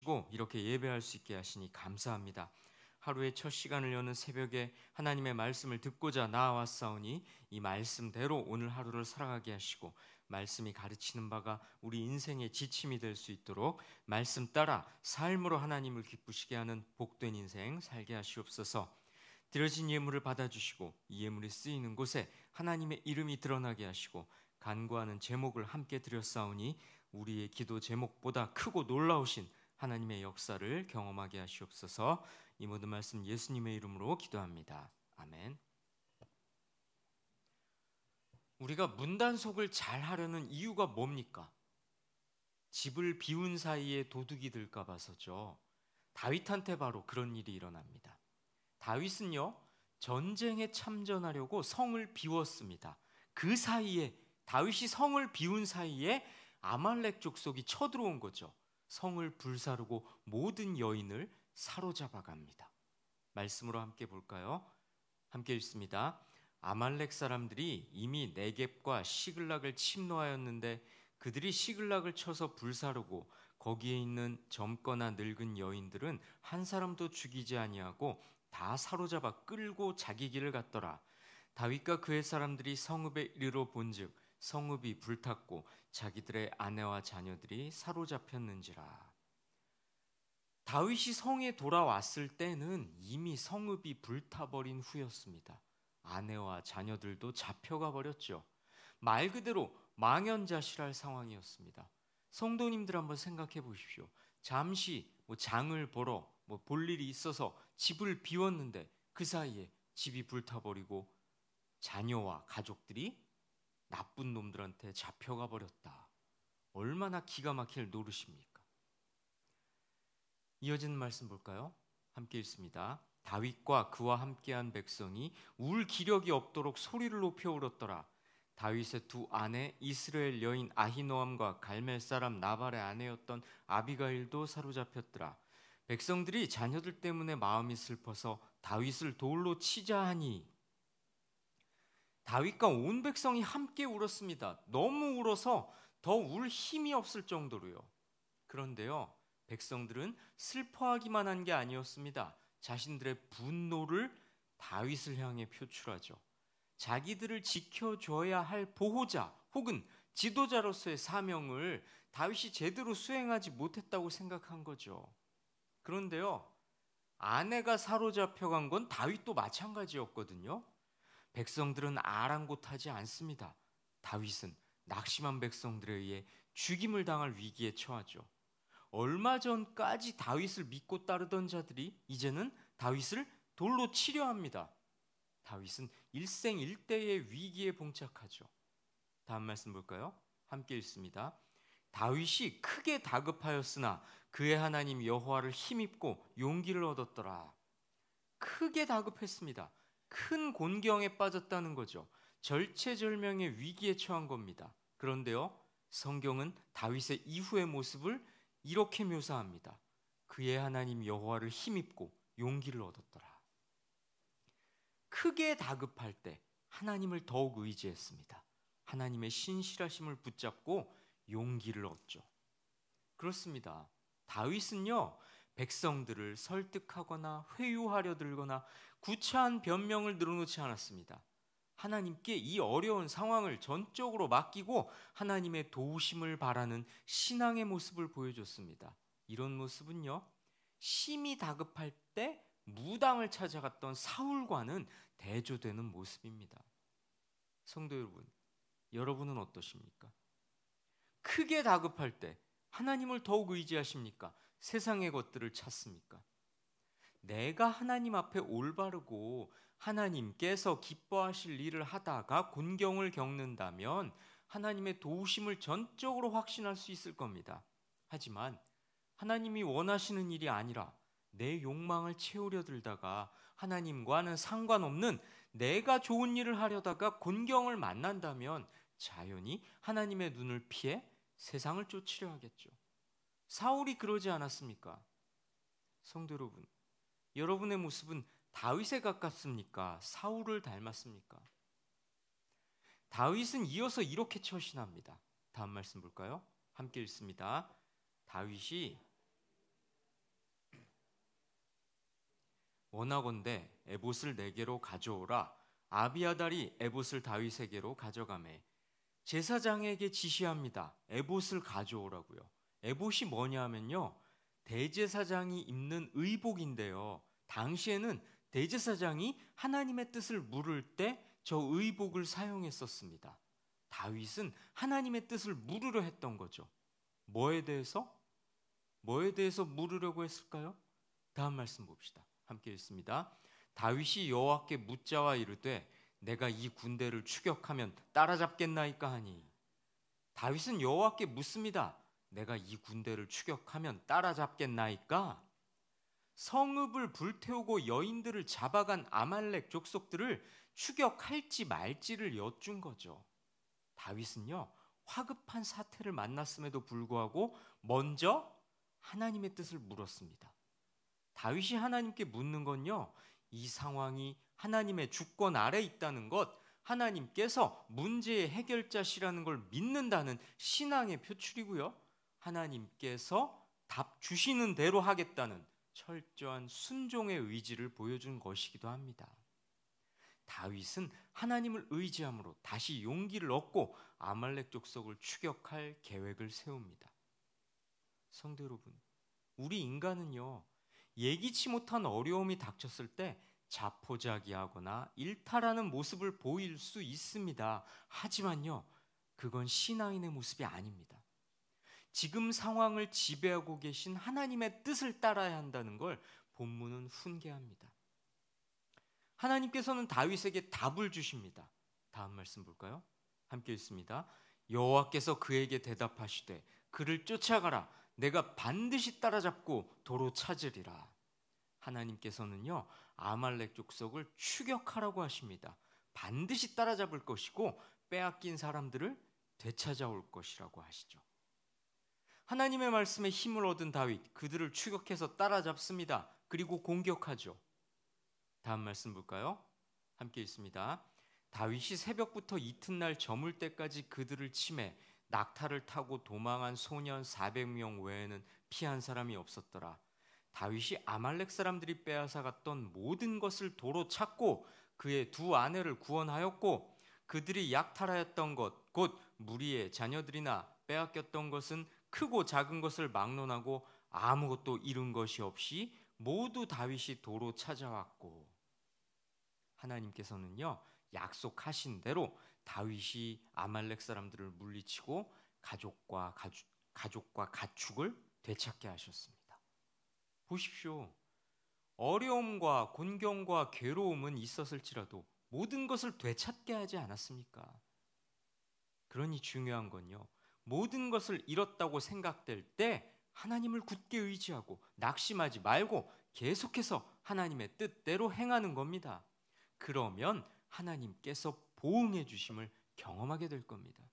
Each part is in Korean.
주시고 이렇게 예배할 수 있게 하시니 감사합니다. 하루의 첫 시간을 여는 새벽에 하나님의 말씀을 듣고자 나아왔사오니 이 말씀대로 오늘 하루를 살아가게 하시고 말씀이 가르치는 바가 우리 인생의 지침이 될 수 있도록 말씀 따라 삶으로 하나님을 기쁘시게 하는 복된 인생 살게 하시옵소서. 드려진 예물을 받아주시고 이 예물이 쓰이는 곳에 하나님의 이름이 드러나게 하시고 간구하는 제목을 함께 드렸사오니 우리의 기도 제목보다 크고 놀라우신 하나님의 역사를 경험하게 하시옵소서. 이 모든 말씀 예수님의 이름으로 기도합니다. 아멘. 우리가 문단속을 잘 하려는 이유가 뭡니까? 집을 비운 사이에 도둑이 들까 봐서죠. 다윗한테 바로 그런 일이 일어납니다. 다윗은요, 전쟁에 참전하려고 성을 비웠습니다. 그 사이에, 다윗이 성을 비운 사이에 아말렉 족속이 쳐들어온 거죠. 성을 불사르고 모든 여인을 사로잡아 갑니다. 말씀으로 함께 볼까요? 함께 읽습니다. 아말렉 사람들이 이미 네겝과 시글락을 침노하였는데 그들이 시글락을 쳐서 불사르고 거기에 있는 젊거나 늙은 여인들은 한 사람도 죽이지 아니하고 다 사로잡아 끌고 자기 길을 갔더라. 다윗과 그의 사람들이 성읍에 이르러 본즉 성읍이 불탔고 자기들의 아내와 자녀들이 사로잡혔는지라. 다윗이 성에 돌아왔을 때는 이미 성읍이 불타버린 후였습니다. 아내와 자녀들도 잡혀가 버렸죠. 말 그대로 망연자실할 상황이었습니다. 성도님들 한번 생각해 보십시오. 잠시 장을 보러 볼 일이 있어서 집을 비웠는데 그 사이에 집이 불타버리고 자녀와 가족들이 나쁜 놈들한테 잡혀가 버렸다. 얼마나 기가 막힐 노릇입니까? 이어지는 말씀 볼까요? 함께 읽습니다. 다윗과 그와 함께한 백성이 울 기력이 없도록 소리를 높여 울었더라. 다윗의 두 아내 이스라엘 여인 아히노암과 갈멜 사람 나발의 아내였던 아비가일도 사로잡혔더라. 백성들이 자녀들 때문에 마음이 슬퍼서 다윗을 돌로 치자 하니 다윗과 온 백성이 함께 울었습니다. 너무 울어서 더 울 힘이 없을 정도로요. 그런데요, 백성들은 슬퍼하기만 한 게 아니었습니다. 자신들의 분노를 다윗을 향해 표출하죠. 자기들을 지켜줘야 할 보호자 혹은 지도자로서의 사명을 다윗이 제대로 수행하지 못했다고 생각한 거죠. 그런데요, 아내가 사로잡혀간 건 다윗도 마찬가지였거든요. 백성들은 아랑곳하지 않습니다. 다윗은 낙심한 백성들에 의해 죽임을 당할 위기에 처하죠. 얼마 전까지 다윗을 믿고 따르던 자들이 이제는 다윗을 돌로 치려 합니다. 다윗은 일생일대의 위기에 봉착하죠. 다음 말씀 볼까요? 함께 읽습니다. 다윗이 크게 다급하였으나 그의 하나님 여호와를 힘입고 용기를 얻었더라. 크게 다급했습니다. 큰 곤경에 빠졌다는 거죠. 절체절명의 위기에 처한 겁니다. 그런데요, 성경은 다윗의 이후의 모습을 이렇게 묘사합니다. 그의 하나님 여호와를 힘입고 용기를 얻었더라. 크게 다급할 때 하나님을 더욱 의지했습니다. 하나님의 신실하심을 붙잡고 용기를 얻죠. 그렇습니다. 다윗은요, 백성들을 설득하거나 회유하려 들거나 구차한 변명을 늘어놓지 않았습니다. 하나님께 이 어려운 상황을 전적으로 맡기고 하나님의 도우심을 바라는 신앙의 모습을 보여줬습니다. 이런 모습은요, 심히 다급할 때 무당을 찾아갔던 사울과는 대조되는 모습입니다. 성도 여러분, 여러분은 어떠십니까? 크게 다급할 때 하나님을 더욱 의지하십니까? 세상의 것들을 찾습니까? 내가 하나님 앞에 올바르고 하나님께서 기뻐하실 일을 하다가 곤경을 겪는다면 하나님의 도우심을 전적으로 확신할 수 있을 겁니다. 하지만 하나님이 원하시는 일이 아니라 내 욕망을 채우려 들다가 하나님과는 상관없는 내가 좋은 일을 하려다가 곤경을 만난다면 자연히 하나님의 눈을 피해 세상을 쫓으려 하겠죠. 사울이 그러지 않았습니까? 성도 여러분, 여러분의 모습은 다윗에 가깝습니까? 사울을 닮았습니까? 다윗은 이어서 이렇게 처신합니다. 다음 말씀 볼까요? 함께 읽습니다. 다윗이 원하건대 에봇을 내게로 가져오라. 아비아달이 에봇을 다윗에게로 가져가매 제사장에게 지시합니다. 에봇을 가져오라고요. 에봇이 뭐냐 하면요, 대제사장이 입는 의복인데요, 당시에는 대제사장이 하나님의 뜻을 물을 때 저 의복을 사용했었습니다. 다윗은 하나님의 뜻을 물으려 했던 거죠. 뭐에 대해서 물으려고 했을까요? 다음 말씀 봅시다. 함께 읽습니다. 다윗이 여호와께 묻자와 이르되 내가 이 군대를 추격하면 따라잡겠나이까 하니. 다윗은 여호와께 묻습니다. 내가 이 군대를 추격하면 따라잡겠나이까? 성읍을 불태우고 여인들을 잡아간 아말렉 족속들을 추격할지 말지를 여쭌 거죠. 다윗은요, 화급한 사태를 만났음에도 불구하고 먼저 하나님의 뜻을 물었습니다. 다윗이 하나님께 묻는 건요, 이 상황이 하나님의 주권 아래 있다는 것, 하나님께서 문제의 해결자시라는 걸 믿는다는 신앙의 표출이고요, 하나님께서 답 주시는 대로 하겠다는 철저한 순종의 의지를 보여준 것이기도 합니다. 다윗은 하나님을 의지함으로 다시 용기를 얻고 아말렉 족속을 추격할 계획을 세웁니다. 성도 여러분, 우리 인간은요, 예기치 못한 어려움이 닥쳤을 때 자포자기하거나 일탈하는 모습을 보일 수 있습니다. 하지만요, 그건 신앙인의 모습이 아닙니다. 지금 상황을 지배하고 계신 하나님의 뜻을 따라야 한다는 걸 본문은 훈계합니다. 하나님께서는 다윗에게 답을 주십니다. 다음 말씀 볼까요? 함께 읽습니다. 여호와께서 그에게 대답하시되 그를 쫓아가라. 내가 반드시 따라잡고 도로 찾으리라. 하나님께서는요, 아말렉 족속을 추격하라고 하십니다. 반드시 따라잡을 것이고 빼앗긴 사람들을 되찾아올 것이라고 하시죠. 하나님의 말씀에 힘을 얻은 다윗, 그들을 추격해서 따라잡습니다. 그리고 공격하죠. 다음 말씀 볼까요? 함께 읽습니다. 다윗이 새벽부터 이튿날 저물 때까지 그들을 치매 낙타를 타고 도망한 소년 400명 외에는 피한 사람이 없었더라. 다윗이 아말렉 사람들이 빼앗아 갔던 모든 것을 도로 찾고 그의 두 아내를 구원하였고 그들이 약탈하였던 것, 곧 무리의 자녀들이나 빼앗겼던 것은 크고 작은 것을 막론하고 아무것도 잃은 것이 없이 모두 다윗이 도로 찾아왔고, 하나님께서는요, 약속하신 대로 다윗이 아말렉 사람들을 물리치고 가족과 가축을 되찾게 하셨습니다. 보십시오. 어려움과 곤경과 괴로움은 있었을지라도 모든 것을 되찾게 하지 않았습니까? 그러니 중요한 건요, 모든 것을 잃었다고 생각될 때 하나님을 굳게 의지하고 낙심하지 말고 계속해서 하나님의 뜻대로 행하는 겁니다. 그러면 하나님께서 보응해 주심을 경험하게 될 겁니다.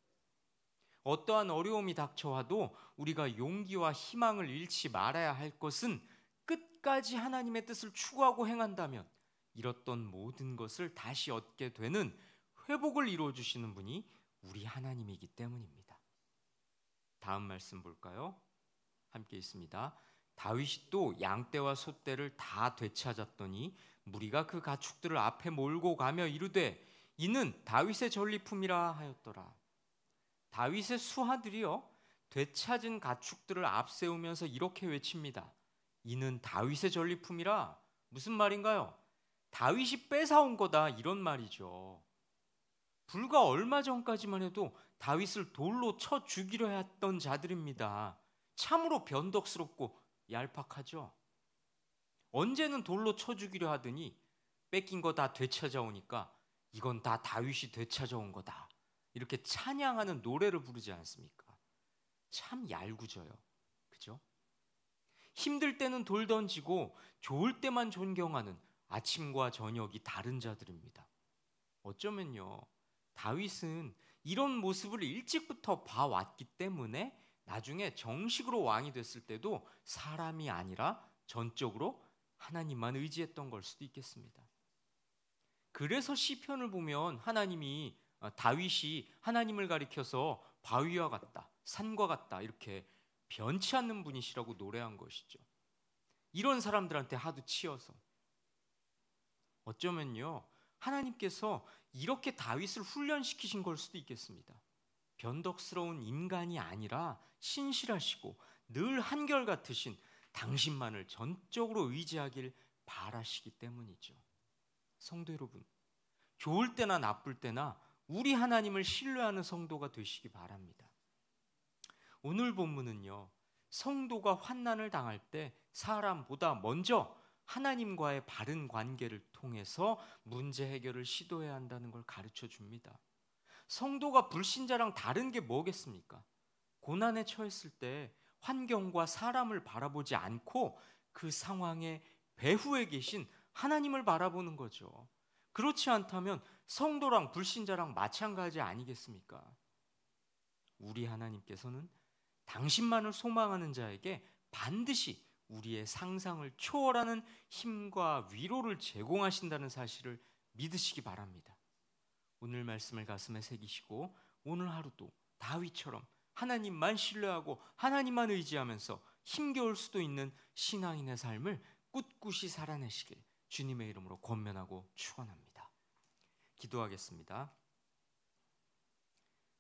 어떠한 어려움이 닥쳐와도 우리가 용기와 희망을 잃지 말아야 할 것은 끝까지 하나님의 뜻을 추구하고 행한다면 잃었던 모든 것을 다시 얻게 되는 회복을 이루어 주시는 분이 우리 하나님이기 때문입니다. 다음 말씀 볼까요? 함께 있습니다. 다윗이 또 양떼와 소떼를 다 되찾았더니 무리가 그 가축들을 앞에 몰고 가며 이르되 이는 다윗의 전리품이라 하였더라. 다윗의 수하들이요, 되찾은 가축들을 앞세우면서 이렇게 외칩니다. 이는 다윗의 전리품이라. 무슨 말인가요? 다윗이 뺏어온 거다, 이런 말이죠. 불과 얼마 전까지만 해도 다윗을 돌로 쳐 죽이려 했던 자들입니다. 참으로 변덕스럽고 얄팍하죠. 언제는 돌로 쳐 죽이려 하더니 뺏긴 거 다 되찾아오니까 이건 다 다윗이 되찾아온 거다, 이렇게 찬양하는 노래를 부르지 않습니까? 참 얄궂어요. 그죠? 힘들 때는 돌 던지고 좋을 때만 존경하는 아침과 저녁이 다른 자들입니다. 어쩌면요, 다윗은 이런 모습을 일찍부터 봐왔기 때문에 나중에 정식으로 왕이 됐을 때도 사람이 아니라 전적으로 하나님만 의지했던 걸 수도 있겠습니다. 그래서 시편을 보면 다윗이 하나님을 가리켜서 바위와 같다, 산과 같다, 이렇게 변치 않는 분이시라고 노래한 것이죠. 이런 사람들한테 하도 치여서. 어쩌면요, 하나님께서 이렇게 다윗을 훈련시키신 걸 수도 있겠습니다. 변덕스러운 인간이 아니라 신실하시고 늘 한결같으신 당신만을 전적으로 의지하길 바라시기 때문이죠. 성도 여러분, 좋을 때나 나쁠 때나 우리 하나님을 신뢰하는 성도가 되시기 바랍니다. 오늘 본문은요, 성도가 환난을 당할 때 사람보다 먼저 하나님과의 바른 관계를 통해서 문제 해결을 시도해야 한다는 걸 가르쳐 줍니다. 성도가 불신자랑 다른 게 뭐겠습니까? 고난에 처했을 때 환경과 사람을 바라보지 않고 그 상황의 배후에 계신 하나님을 바라보는 거죠. 그렇지 않다면 성도랑 불신자랑 마찬가지 아니겠습니까? 우리 하나님께서는 당신만을 소망하는 자에게 반드시 우리의 상상을 초월하는 힘과 위로를 제공하신다는 사실을 믿으시기 바랍니다. 오늘 말씀을 가슴에 새기시고 오늘 하루도 다윗처럼 하나님만 신뢰하고 하나님만 의지하면서 힘겨울 수도 있는 신앙인의 삶을 꿋꿋이 살아내시길 주님의 이름으로 권면하고 축원합니다. 기도하겠습니다.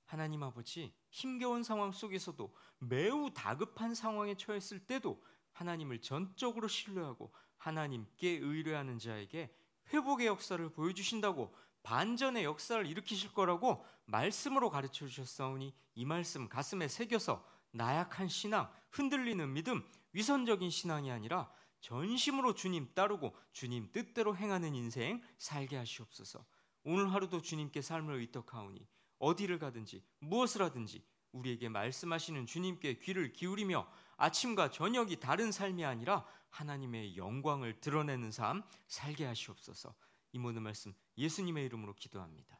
하나님 아버지, 힘겨운 상황 속에서도 매우 다급한 상황에 처했을 때도 하나님을 전적으로 신뢰하고 하나님께 의뢰하는 자에게 회복의 역사를 보여주신다고, 반전의 역사를 일으키실 거라고 말씀으로 가르쳐 주셨사오니 이 말씀 가슴에 새겨서 나약한 신앙, 흔들리는 믿음, 위선적인 신앙이 아니라 전심으로 주님 따르고 주님 뜻대로 행하는 인생 살게 하시옵소서. 오늘 하루도 주님께 삶을 의탁하오니 어디를 가든지 무엇을 하든지 우리에게 말씀하시는 주님께 귀를 기울이며 아침과 저녁이 다른 삶이 아니라 하나님의 영광을 드러내는 삶 살게 하시옵소서. 이 모든 말씀 예수님의 이름으로 기도합니다.